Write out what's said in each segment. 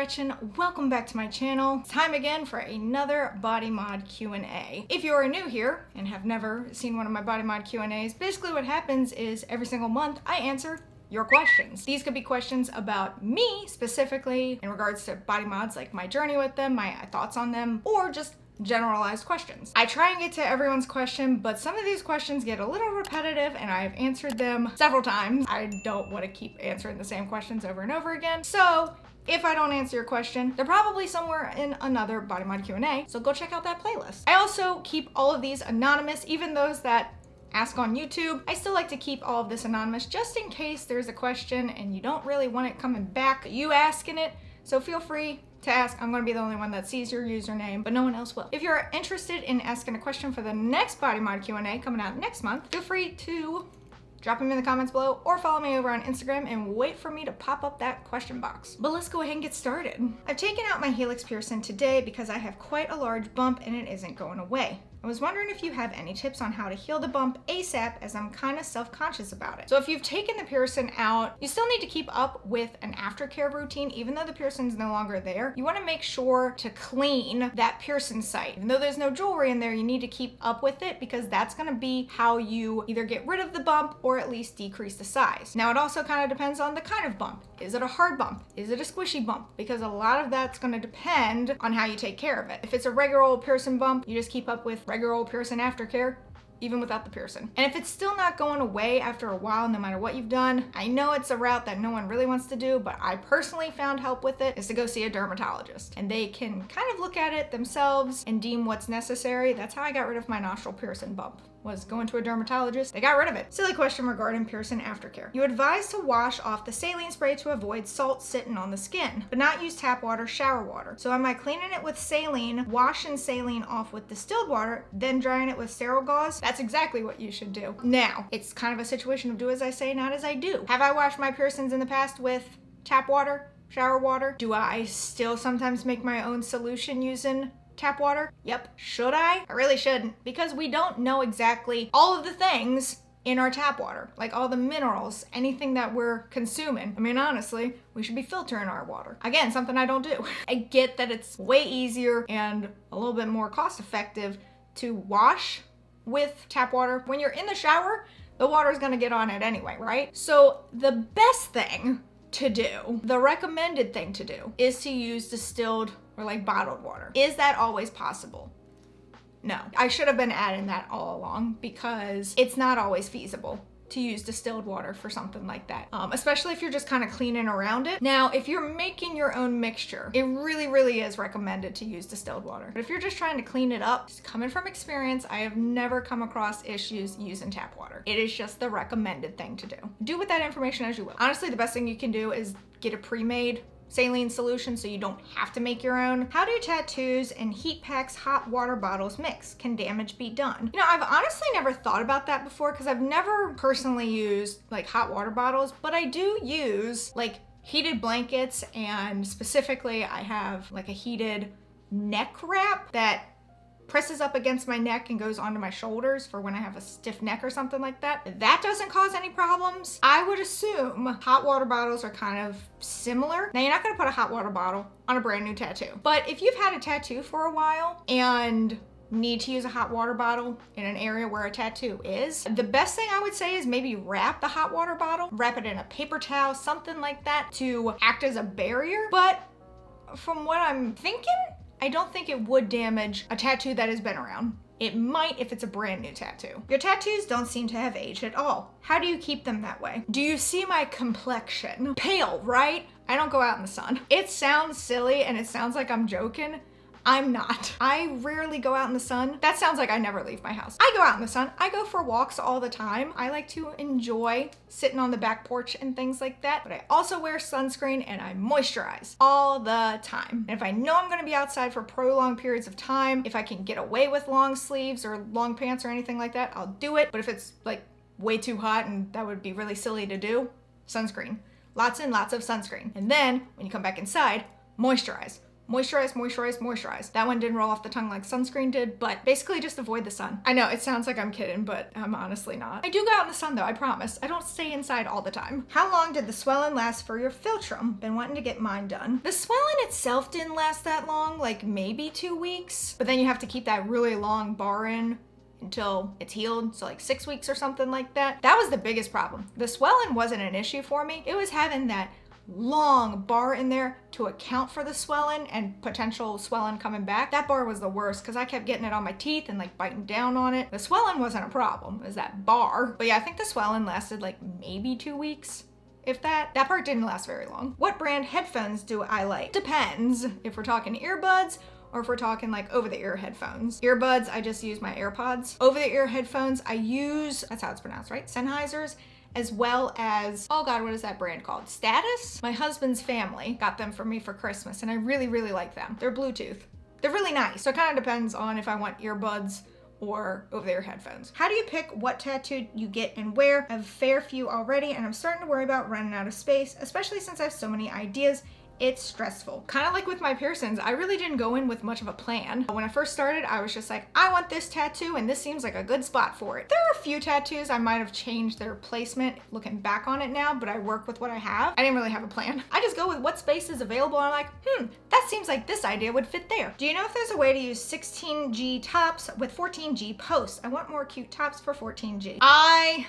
Gretchen. Welcome back to my channel. Time again for another body mod Q&A. If you are new here and have never seen one of my body mod Q&As, basically what happens is every single month I answer your questions. These could be questions about me specifically in regards to body mods, like my journey with them, my thoughts on them, or just generalized questions. I try and get to everyone's question, but some of these questions get a little repetitive and I've answered them several times. I don't want to keep answering the same questions over and over again. So if I don't answer your question, they're probably somewhere in another body mod Q&A, so go check out that playlist. I also keep all of these anonymous, even those that ask on YouTube. I still like to keep all of this anonymous just in case there's a question and you don't really want it coming back, you asking it. So feel free to ask. I'm going to be the only one that sees your username, but no one else will. If you're interested in asking a question for the next body mod Q&A coming out next month, feel free to drop them in the comments below or follow me over on Instagram and wait for me to pop up that question box. But let's go ahead and get started. I've taken out my helix piercing today because I have quite a large bump and it isn't going away. I was wondering if you have any tips on how to heal the bump ASAP, as I'm kind of self-conscious about it. So if you've taken the piercing out, you still need to keep up with an aftercare routine. Even though the piercing's no longer there, you want to make sure to clean that piercing site. Even though there's no jewelry in there, you need to keep up with it because that's going to be how you either get rid of the bump or at least decrease the size. Now it also kind of depends on the kind of bump. Is it a hard bump? Is it a squishy bump? Because a lot of that's going to depend on how you take care of it. If it's a regular old piercing bump, you just keep up with regular old piercing aftercare, even without the piercing. And if it's still not going away after a while, no matter what you've done, I know it's a route that no one really wants to do, but I personally found help with it, is to go see a dermatologist. And they can kind of look at it themselves and deem what's necessary. That's how I got rid of my nostril piercing bump, was going to a dermatologist. They got rid of it. Silly question regarding piercing aftercare. You advise to wash off the saline spray to avoid salt sitting on the skin, but not use tap water, shower water. So am I cleaning it with saline, washing saline off with distilled water, then drying it with sterile gauze? That's exactly what you should do. Now, it's kind of a situation of do as I say, not as I do. Have I washed my piercings in the past with tap water, shower water? Do I still sometimes make my own solution using tap water? Yep. Should I? I really shouldn't, because we don't know exactly all of the things in our tap water, like all the minerals, anything that we're consuming. I mean, honestly, we should be filtering our water. Again, something I don't do. I get that it's way easier and a little bit more cost effective to wash with tap water. When you're in the shower, the water's gonna get on it anyway, right? So the best thing to do, the recommended thing to do, is to use distilled or like bottled water. Is that always possible? No. I should have been adding that all along because it's not always feasible to use distilled water for something like that, especially if you're just kind of cleaning around it. Now, if you're making your own mixture, it really is recommended to use distilled water. But if you're just trying to clean it up, just coming from experience, I have never come across issues using tap water. It is just the recommended thing to do. Do with that information as you will. Honestly, the best thing you can do is get a pre-made saline solution so you don't have to make your own. How do tattoos and heat packs hot water bottles mix? Can damage be done? You know, I've honestly never thought about that before because I've never personally used like hot water bottles, but I do use like heated blankets, and specifically I have like a heated neck wrap that presses up against my neck and goes onto my shoulders for when I have a stiff neck or something like that. That doesn't cause any problems. I would assume hot water bottles are kind of similar. Now, you're not gonna put a hot water bottle on a brand new tattoo, but if you've had a tattoo for a while and need to use a hot water bottle in an area where a tattoo is, the best thing I would say is maybe wrap the hot water bottle, wrap it in a paper towel, something like that to act as a barrier. But from what I'm thinking, I don't think it would damage a tattoo that has been around. It might if it's a brand new tattoo. Your tattoos don't seem to have aged at all. How do you keep them that way? Do you see my complexion? Pale, right? I don't go out in the sun. It sounds silly and it sounds like I'm joking. I'm not. I rarely go out in the sun. That sounds like I never leave my house. I go out in the sun. I go for walks all the time. I like to enjoy sitting on the back porch and things like that, but I also wear sunscreen and I moisturize all the time. And if I know I'm gonna be outside for prolonged periods of time, if I can get away with long sleeves or long pants or anything like that, I'll do it. But if it's like way too hot and that would be really silly to do, sunscreen. Lots and lots of sunscreen. And then when you come back inside, moisturize. Moisturize, moisturize, moisturize. That one didn't roll off the tongue like sunscreen did, but basically just avoid the sun. I know it sounds like I'm kidding, but I'm honestly not. I do go out in the sun though, I promise. I don't stay inside all the time. How long did the swelling last for your philtrum? Been wanting to get mine done. The swelling itself didn't last that long, like maybe 2 weeks, but then you have to keep that really long bar in until it's healed, so like 6 weeks or something like that. That was the biggest problem. The swelling wasn't an issue for me. It was having that long bar in there to account for the swelling and potential swelling coming back. That bar was the worst because I kept getting it on my teeth and like biting down on it. The swelling wasn't a problem, it was that bar. But yeah, I think the swelling lasted like maybe 2 weeks. If that part didn't last very long. What brand headphones do I like? Depends if we're talking earbuds or if we're talking like over-the-ear headphones. Earbuds, I just use my AirPods. Over-the-ear headphones, I use, that's how it's pronounced, right? Sennheisers, as well as, oh God, what is that brand called? Status? My husband's family got them for me for Christmas, and I really, really like them. They're Bluetooth. They're really nice. So it kind of depends on if I want earbuds or over-the-ear headphones. How do you pick what tattoo you get and where? I have a fair few already, and I'm starting to worry about running out of space, especially since I have so many ideas. It's stressful. Kind of like with my piercings, I really didn't go in with much of a plan. When I first started, I was just like, I want this tattoo and this seems like a good spot for it. There are a few tattoos I might have changed their placement looking back on it now, but I work with what I have. I didn't really have a plan. I just go with what space is available and I'm like, that seems like this idea would fit there. Do you know if there's a way to use 16G tops with 14G posts? I want more cute tops for 14G. I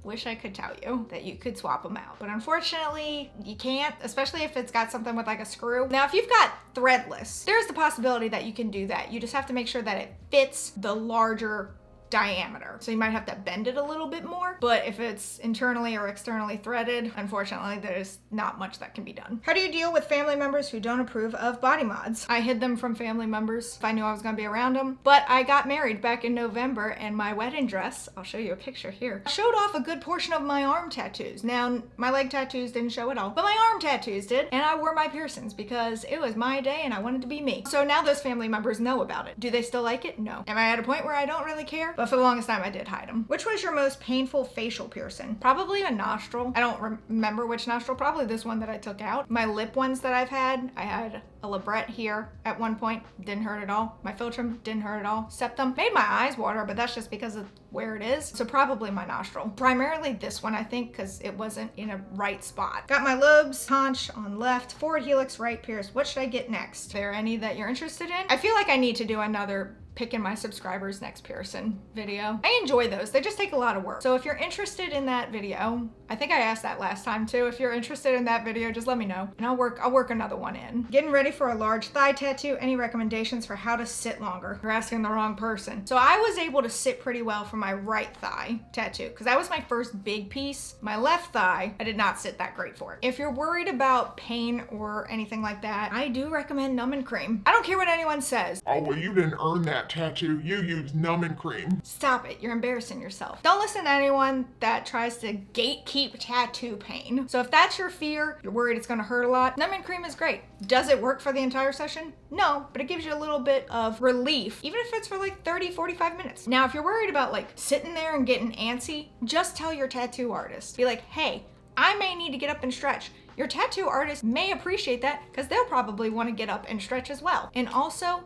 wish I could tell you that you could swap them out, but unfortunately you can't, especially if it's got something with like a screw. Now, if you've got threadless, there's the possibility that you can do that. You just have to make sure that it fits the larger diameter. So you might have to bend it a little bit more, but if it's internally or externally threaded, unfortunately, there's not much that can be done. How do you deal with family members who don't approve of body mods? I hid them from family members if I knew I was gonna be around them, but I got married back in November and my wedding dress, I'll show you a picture here, showed off a good portion of my arm tattoos. Now, my leg tattoos didn't show at all, but my arm tattoos did, and I wore my piercings because it was my day and I wanted to be me. So now those family members know about it. Do they still like it? No. Am I at a point where I don't really care? But for the longest time I did hide them. Which was your most painful facial piercing? Probably a nostril. I don't remember which nostril, probably this one that I took out. My lip ones that I've had, I had a labret here at one point, didn't hurt at all. My philtrum didn't hurt at all. Septum made my eyes water, but that's just because of where it is. So probably my nostril. Primarily this one, I think, because it wasn't in a right spot. Got my lobes, conch on left, forward helix right pierced. What should I get next? Are there any that you're interested in? I feel like I need to do another picking my subscribers next piercing video. I enjoy those, they just take a lot of work. So if you're interested in that video, I think I asked that last time too, if you're interested in that video, just let me know and I'll work another one in. Getting ready for a large thigh tattoo, any recommendations for how to sit longer? You're asking the wrong person. So I was able to sit pretty well for my right thigh tattoo because that was my first big piece. My left thigh, I did not sit that great for it. If you're worried about pain or anything like that, I do recommend numbing cream. I don't care what anyone says. Oh, well, you didn't earn that tattoo. You used numbing cream. Stop it. You're embarrassing yourself. Don't listen to anyone that tries to gatekeep tattoo pain. So if that's your fear, you're worried it's going to hurt a lot, numbing cream is great. Does it work for the entire session? No, but it gives you a little bit of relief, even if it's for like 30, 45 minutes. Now, if you're worried about like sitting there and getting antsy, just tell your tattoo artist. Be like, hey, I may need to get up and stretch. Your tattoo artist may appreciate that because they'll probably want to get up and stretch as well. And also,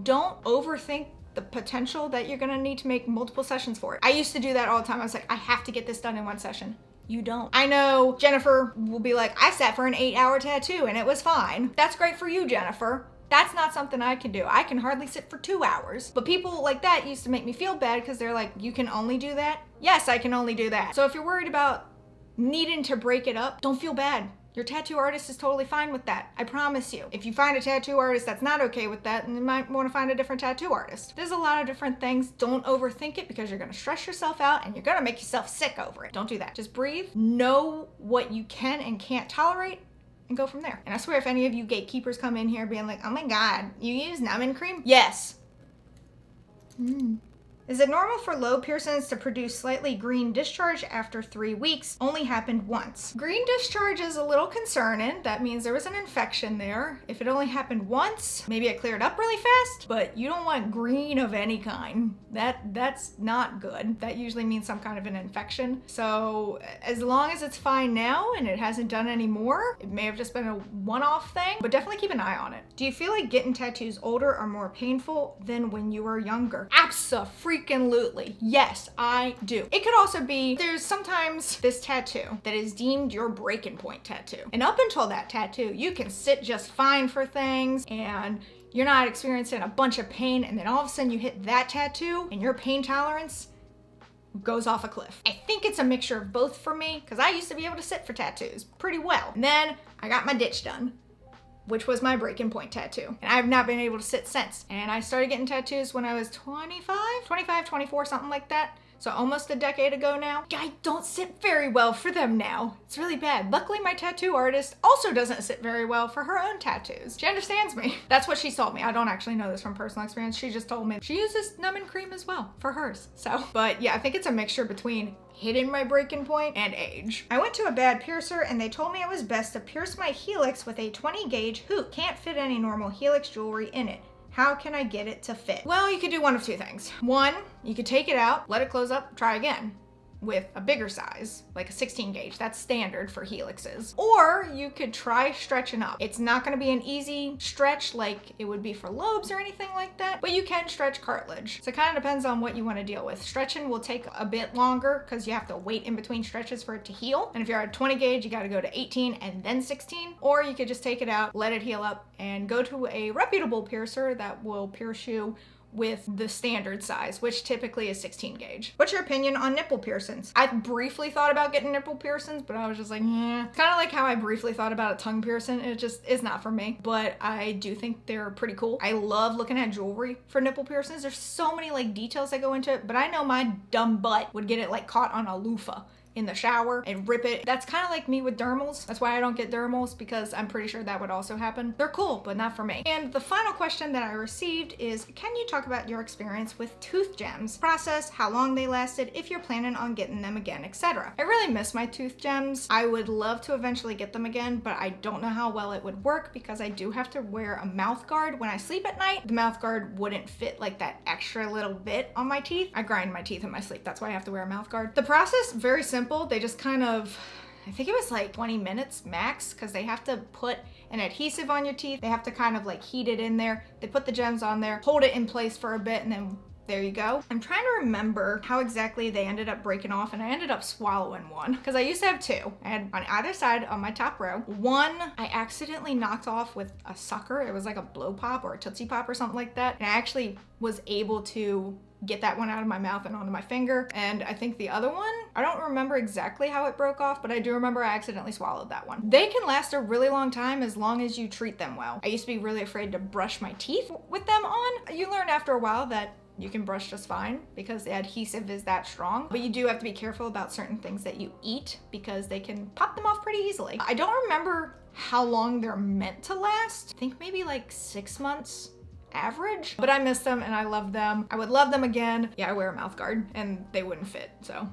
don't overthink the potential that you're gonna need to make multiple sessions for it. I used to do that all the time. I was like, I have to get this done in one session. You don't. I know Jennifer will be like, I sat for an 8-hour tattoo and it was fine. That's great for you, Jennifer. That's not something I can do. I can hardly sit for 2 hours. But people like that used to make me feel bad because they're like, you can only do that? Yes, I can only do that. So if you're worried about needing to break it up, don't feel bad. Your tattoo artist is totally fine with that. I promise you. If you find a tattoo artist that's not okay with that, then you might want to find a different tattoo artist. There's a lot of different things. Don't overthink it because you're going to stress yourself out and you're going to make yourself sick over it. Don't do that. Just breathe, know what you can and can't tolerate, and go from there. And I swear if any of you gatekeepers come in here being like, oh my God, you use numbing cream? Yes. Is it normal for lobe piercings to produce slightly green discharge after 3 weeks? Only happened once. Green discharge is a little concerning. That means there was an infection there. If it only happened once, maybe it cleared up really fast, but you don't want green of any kind. That's not good. That usually means some kind of an infection. So as long as it's fine now and it hasn't done any more, it may have just been a one-off thing, but definitely keep an eye on it. Do you feel like getting tattoos older are more painful than when you were younger? Abso-freaking-lutely. Yes, I do. It could also be, there's sometimes this tattoo that is deemed your breaking point tattoo. And up until that tattoo, you can sit just fine for things and you're not experiencing a bunch of pain, and then all of a sudden you hit that tattoo and your pain tolerance goes off a cliff. I think it's a mixture of both for me, because I used to be able to sit for tattoos pretty well. And then I got my ditch done, which was my breaking point tattoo. And I've not been able to sit since. And I started getting tattoos when I was 25, 24, something like that. So almost a decade ago now. I don't sit very well for them now. It's really bad. Luckily, my tattoo artist also doesn't sit very well for her own tattoos. She understands me. That's what she told me. I don't actually know this from personal experience. She just told me she uses numbing cream as well for hers. So, but yeah, I think it's a mixture between hitting my breaking point and age. I went to a bad piercer and they told me it was best to pierce my helix with a 20 gauge hoop. Can't fit any normal helix jewelry in it. How can I get it to fit? Well, you could do one of two things. One, you could take it out, let it close up, try again with a bigger size, like a 16 gauge. That's standard for helixes. Or you could try stretching up. It's not gonna be an easy stretch like it would be for lobes or anything like that, but you can stretch cartilage. So it kind of depends on what you wanna deal with. Stretching will take a bit longer because you have to wait in between stretches for it to heal. And if you're at 20 gauge, you gotta go to 18 and then 16. Or you could just take it out, let it heal up, and go to a reputable piercer that will pierce you with the standard size, which typically is 16 gauge. What's your opinion on nipple piercings? I briefly thought about getting nipple piercings, but I was just like, yeah. Kind of like how I briefly thought about a tongue piercing. It just is not for me, but I do think they're pretty cool. I love looking at jewelry for nipple piercings. There's so many like details that go into it, but I know my dumb butt would get it like caught on a loofah in the shower and rip it. That's kind of like me with dermals. That's why I don't get dermals, because I'm pretty sure that would also happen. They're cool, but not for me. And the final question that I received is, can you talk about your experience with tooth gems? Process, how long they lasted, if you're planning on getting them again, etc. I really miss my tooth gems. I would love to eventually get them again, but I don't know how well it would work because I do have to wear a mouth guard when I sleep at night. The mouth guard wouldn't fit like that extra little bit on my teeth. I grind my teeth in my sleep. That's why I have to wear a mouth guard. The process, very simple. They just kind of, I think it was like 20 minutes max, because they have to put an adhesive on your teeth. They have to kind of like heat it in there. They put the gems on there, hold it in place for a bit, and then there you go. I'm trying to remember how exactly they ended up breaking off, and I ended up swallowing one because I used to have two. I had on either side on my top row. One I accidentally knocked off with a sucker. It was like a blow pop or a Tootsie Pop or something like that. And I actually was able to get that one out of my mouth and onto my finger. And I think the other one, I don't remember exactly how it broke off, but I do remember I accidentally swallowed that one. They can last a really long time as long as you treat them well. I used to be really afraid to brush my teeth with them on. You learn after a while that you can brush just fine because the adhesive is that strong, but you do have to be careful about certain things that you eat because they can pop them off pretty easily. I don't remember how long they're meant to last. I think maybe like 6 months average, but I miss them and I love them. I would love them again. Yeah, I wear a mouth guard and they wouldn't fit, so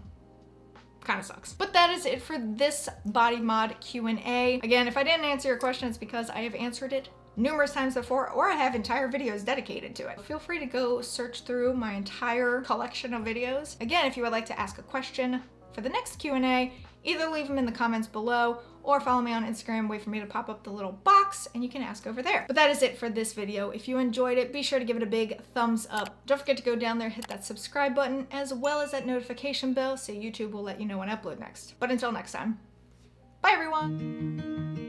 kind of sucks. But that is it for this body mod Q&A. Again, if I didn't answer your question, it's because I have answered it numerous times before, or I have entire videos dedicated to it. Feel free to go search through my entire collection of videos. Again, if you would like to ask a question for the next Q&A, either leave them in the comments below or follow me on Instagram, wait for me to pop up the little box and you can ask over there. But that is it for this video. If you enjoyed it, be sure to give it a big thumbs up. Don't forget to go down there, hit that subscribe button, as well as that notification bell so YouTube will let you know when I upload next. But until next time, bye everyone!